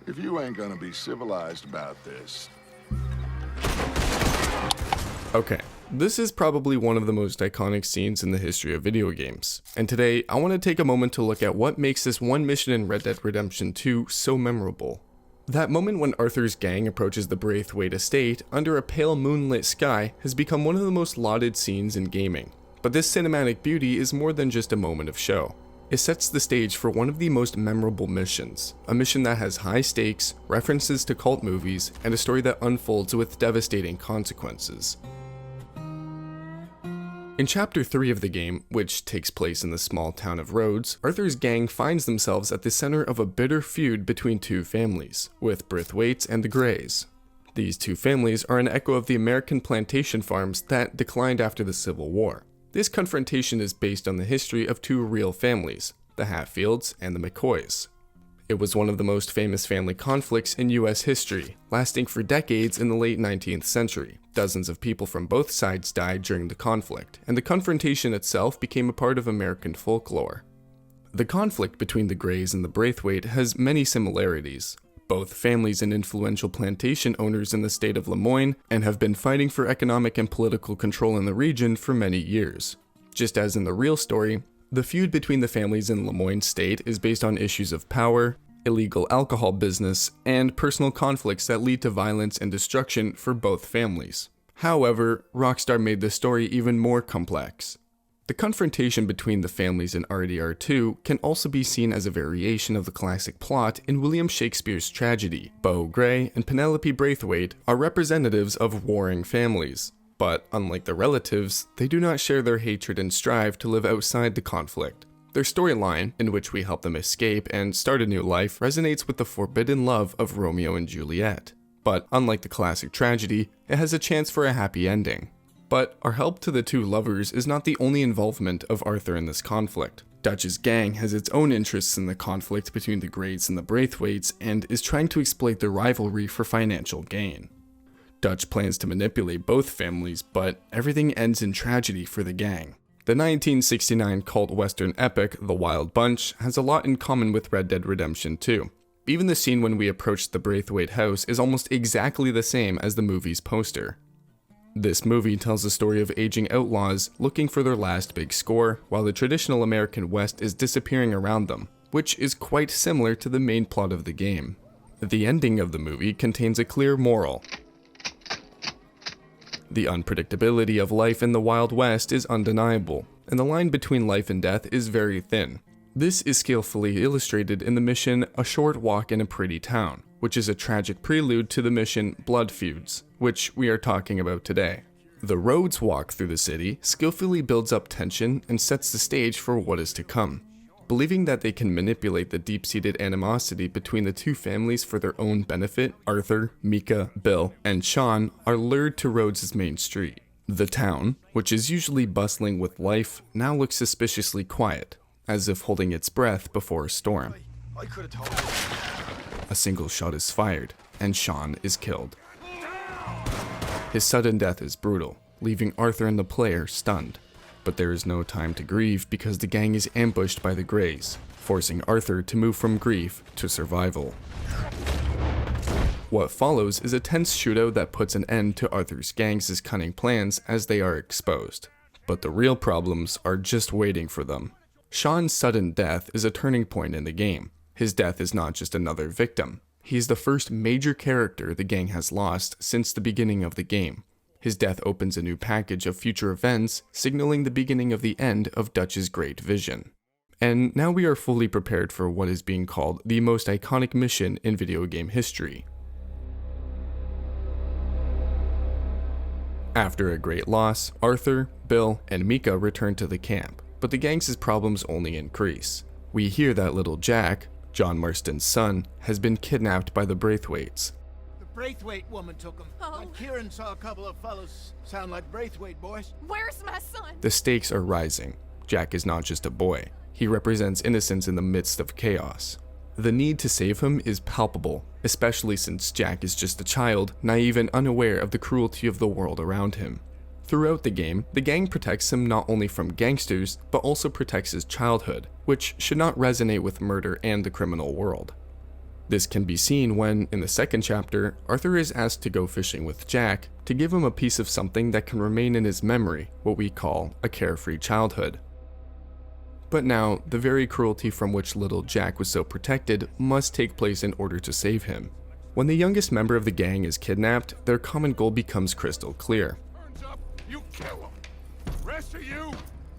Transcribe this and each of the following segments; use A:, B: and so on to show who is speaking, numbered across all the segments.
A: If you ain't gonna be civilized about this.
B: Okay, this is probably one of the most iconic scenes in the history of video games, and today I want to take a moment to look at what makes this one mission in Red Dead Redemption 2 so memorable. That moment when Arthur's gang approaches the Braithwaite Estate under a pale moonlit sky has become one of the most lauded scenes in gaming. But this cinematic beauty is more than just a moment of show. It sets the stage for one of the most memorable missions, a mission that has high stakes, references to cult movies, and a story that unfolds with devastating consequences. In Chapter 3 of the game, which takes place in the small town of Rhodes, Arthur's gang finds themselves at the center of a bitter feud between two families, with Braithwaites and the Greys. These two families are an echo of the American plantation farms that declined after the Civil War. This confrontation is based on the history of two real families, the Hatfields and the McCoys. It was one of the most famous family conflicts in US history, lasting for decades in the late 19th century. Dozens of people from both sides died during the conflict, and the confrontation itself became a part of American folklore. The conflict between the Greys and the Braithwaite has many similarities. Both families and influential plantation owners in the state of Lemoyne and have been fighting for economic and political control in the region for many years. Just as in the real story, the feud between the families in Lemoyne State is based on issues of power, illegal alcohol business, and personal conflicts that lead to violence and destruction for both families. However, Rockstar made the story even more complex. The confrontation between the families in RDR2 can also be seen as a variation of the classic plot in William Shakespeare's tragedy. Beau Gray and Penelope Braithwaite are representatives of warring families. But unlike their relatives, they do not share their hatred and strive to live outside the conflict. Their storyline, in which we help them escape and start a new life, resonates with the forbidden love of Romeo and Juliet. But unlike the classic tragedy, it has a chance for a happy ending. But our help to the two lovers is not the only involvement of Arthur in this conflict. Dutch's gang has its own interests in the conflict between the Greys and the Braithwaites and is trying to exploit their rivalry for financial gain. Dutch plans to manipulate both families, but everything ends in tragedy for the gang. The 1969 cult western epic, The Wild Bunch, has a lot in common with Red Dead Redemption 2. Even the scene when we approach the Braithwaite house is almost exactly the same as the movie's poster. This movie tells the story of aging outlaws looking for their last big score, while the traditional American West is disappearing around them, which is quite similar to the main plot of the game. The ending of the movie contains a clear moral. The unpredictability of life in the Wild West is undeniable, and the line between life and death is very thin. This is skillfully illustrated in the mission A Short Walk in a Pretty Town, which is a tragic prelude to the mission Blood Feuds, which we are talking about today. The Rhodes walk through the city skillfully builds up tension and sets the stage for what is to come. Believing that they can manipulate the deep-seated animosity between the two families for their own benefit, Arthur, Micah, Bill, and Sean are lured to Rhodes' main street. The town, which is usually bustling with life, now looks suspiciously quiet, as if holding its breath before a storm. A single shot is fired, and Sean is killed. His sudden death is brutal, leaving Arthur and the player stunned. But there is no time to grieve because the gang is ambushed by the Greys, forcing Arthur to move from grief to survival. What follows is a tense shootout that puts an end to Arthur's gang's cunning plans as they are exposed. But the real problems are just waiting for them. Sean's sudden death is a turning point in the game. His death is not just another victim. He is the first major character the gang has lost since the beginning of the game. His death opens a new package of future events, signaling the beginning of the end of Dutch's great vision. And now we are fully prepared for what is being called the most iconic mission in video game history. After a great loss, Arthur, Bill, and Micah return to the camp, but the gang's problems only increase. We hear that little Jack, John Marston's son, has been kidnapped by the Braithwaites.
C: Braithwaite woman took him.
D: Oh.
C: And Kieran saw a couple of fellows sound like Braithwaite boys.
D: Where's my son?
B: The stakes are rising. Jack is not just a boy. He represents innocence in the midst of chaos. The need to save him is palpable, especially since Jack is just a child, naive and unaware of the cruelty of the world around him. Throughout the game, the gang protects him not only from gangsters, but also protects his childhood, which should not resonate with murder and the criminal world. This can be seen when, in the second chapter, Arthur is asked to go fishing with Jack to give him a piece of something that can remain in his memory, what we call a carefree childhood. But now, the very cruelty from which little Jack was so protected must take place in order to save him. When the youngest member of the gang is kidnapped, their common goal becomes crystal clear.
A: Turns up, you kill him. Rest of you,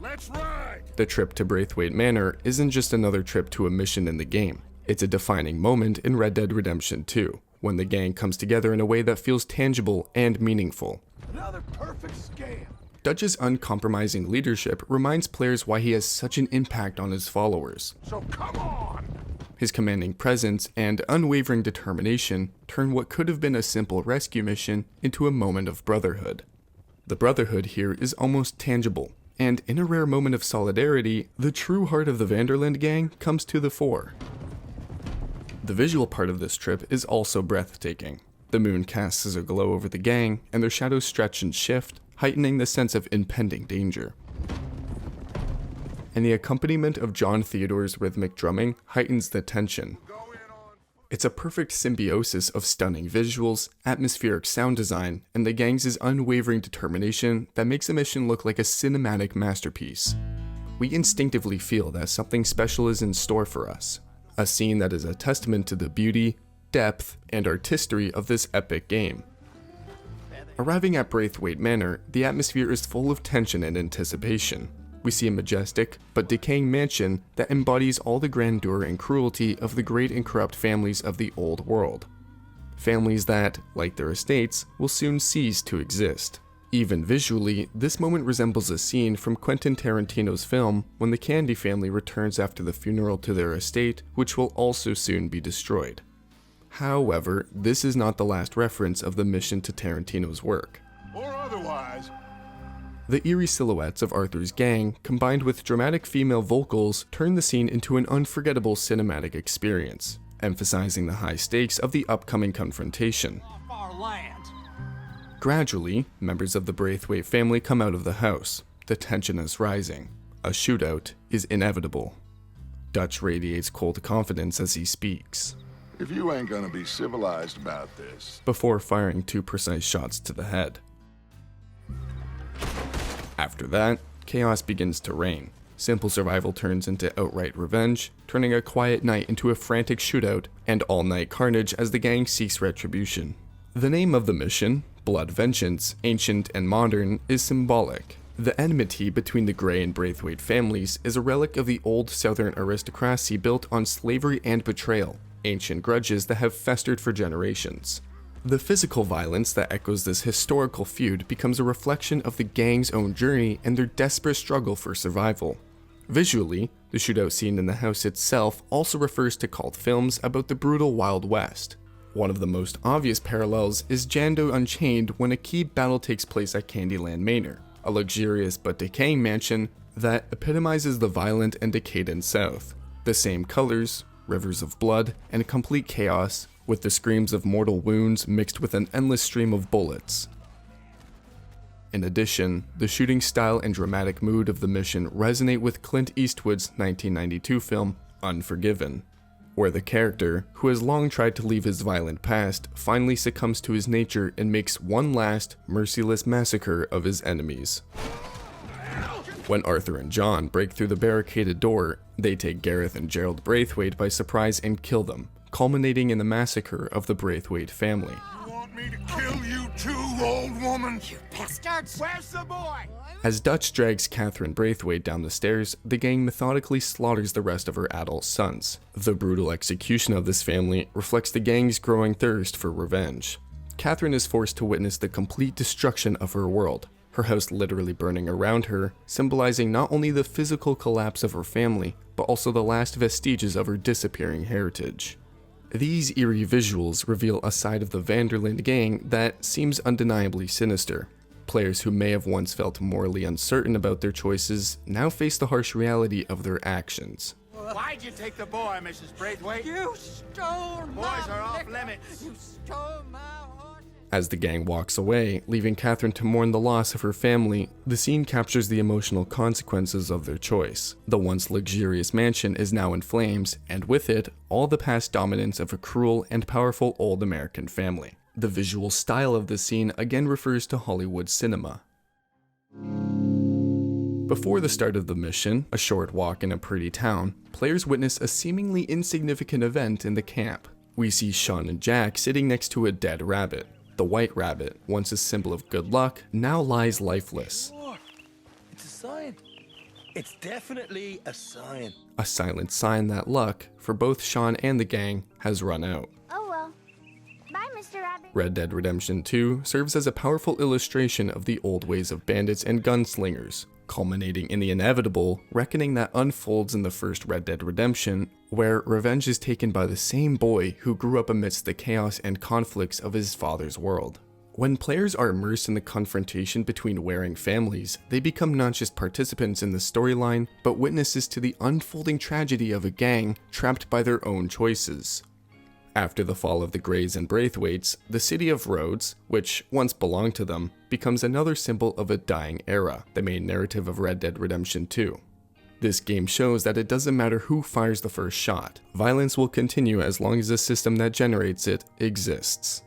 A: let's ride.
B: The trip to Braithwaite Manor isn't just another trip to a mission in the game. It's a defining moment in Red Dead Redemption 2, when the gang comes together in a way that feels tangible and meaningful.
C: Another perfect scam.
B: Dutch's uncompromising leadership reminds players why he has such an impact on his followers.
A: So come on.
B: His commanding presence and unwavering determination turn what could have been a simple rescue mission into a moment of brotherhood. The brotherhood here is almost tangible, and in a rare moment of solidarity, the true heart of the Vanderland gang comes to the fore. The visual part of this trip is also breathtaking. The moon casts as a glow over the gang, and their shadows stretch and shift, heightening the sense of impending danger. And the accompaniment of John Theodore's rhythmic drumming heightens the tension. It's a perfect symbiosis of stunning visuals, atmospheric sound design, and the gang's unwavering determination that makes the mission look like a cinematic masterpiece. We instinctively feel that something special is in store for us, a scene that is a testament to the beauty, depth, and artistry of this epic game. Arriving at Braithwaite Manor, the atmosphere is full of tension and anticipation. We see a majestic but decaying mansion that embodies all the grandeur and cruelty of the great and corrupt families of the old world. Families that, like their estates, will soon cease to exist. Even visually, this moment resembles a scene from Quentin Tarantino's film when the Candy family returns after the funeral to their estate, which will also soon be destroyed. However, this is not the last reference of the mission to Tarantino's work.
A: Or otherwise.
B: The eerie silhouettes of Arthur's gang, combined with dramatic female vocals, turn the scene into an unforgettable cinematic experience, emphasizing the high stakes of the upcoming confrontation. Gradually, members of the Braithwaite family come out of the house. The tension is rising. A shootout is inevitable. Dutch radiates cold confidence as he speaks,
A: If you ain't gonna be civilized about this.
B: before firing 2 precise shots to the head. After that, chaos begins to reign. Simple survival turns into outright revenge, turning a quiet night into a frantic shootout and all-night carnage as the gang seeks retribution. The name of the mission, Blood Vengeance, ancient and modern, is symbolic. The enmity between the Grey and Braithwaite families is a relic of the old southern aristocracy built on slavery and betrayal, ancient grudges that have festered for generations. The physical violence that echoes this historical feud becomes a reflection of the gang's own journey and their desperate struggle for survival. Visually, the shootout scene in the house itself also refers to cult films about the brutal Wild West. One of the most obvious parallels is Django Unchained when a key battle takes place at Candyland Manor, a luxurious but decaying mansion that epitomizes the violent and decadent South. The same colors, rivers of blood, and complete chaos, with the screams of mortal wounds mixed with an endless stream of bullets. In addition, the shooting style and dramatic mood of the mission resonate with Clint Eastwood's 1992 film Unforgiven, where the character, who has long tried to leave his violent past, finally succumbs to his nature and makes one last, merciless massacre of his enemies. When Arthur and John break through the barricaded door, they take Gareth and Gerald Braithwaite by surprise and kill them, culminating in the massacre of the Braithwaite family.
A: You want me to kill you too, old woman?
C: You bastards! Where's the boy?
B: As Dutch drags Catherine Braithwaite down the stairs, the gang methodically slaughters the rest of her adult sons. The brutal execution of this family reflects the gang's growing thirst for revenge. Catherine is forced to witness the complete destruction of her world, her house literally burning around her, symbolizing not only the physical collapse of her family, but also the last vestiges of her disappearing heritage. These eerie visuals reveal a side of the Vanderland gang that seems undeniably sinister. Players who may have once felt morally uncertain about their choices now face the harsh reality of their actions.
C: Why'd you take the boy, Mrs. Braithwaite?
D: You stole my
C: Boys are off
D: liquor.
C: limits.
D: You stole my horse.
B: As the gang walks away, leaving Catherine to mourn the loss of her family, the scene captures the emotional consequences of their choice. The once luxurious mansion is now in flames, and with it, all the past dominance of a cruel and powerful old American family. The visual style of the scene again refers to Hollywood cinema. Before the start of the mission, a short walk in a pretty town, players witness a seemingly insignificant event in the camp. We see Sean and Jack sitting next to a dead rabbit. The white rabbit, once a symbol of good luck, now lies lifeless.
D: Oh, it's a sign. It's definitely a sign.
B: A silent sign that luck, for both Sean and the gang, has run out.
E: Oh well. Bye, Mr. Rabbit.
B: Red Dead Redemption 2 serves as a powerful illustration of the old ways of bandits and gunslingers, culminating in the inevitable reckoning that unfolds in the first Red Dead Redemption, where revenge is taken by the same boy who grew up amidst the chaos and conflicts of his father's world. When players are immersed in the confrontation between warring families, they become not just participants in the storyline, but witnesses to the unfolding tragedy of a gang trapped by their own choices. After the fall of the Greys and Braithwaites, the city of Rhodes, which once belonged to them, becomes another symbol of a dying era, the main narrative of Red Dead Redemption 2. This game shows that it doesn't matter who fires the first shot. Violence will continue as long as the system that generates it exists.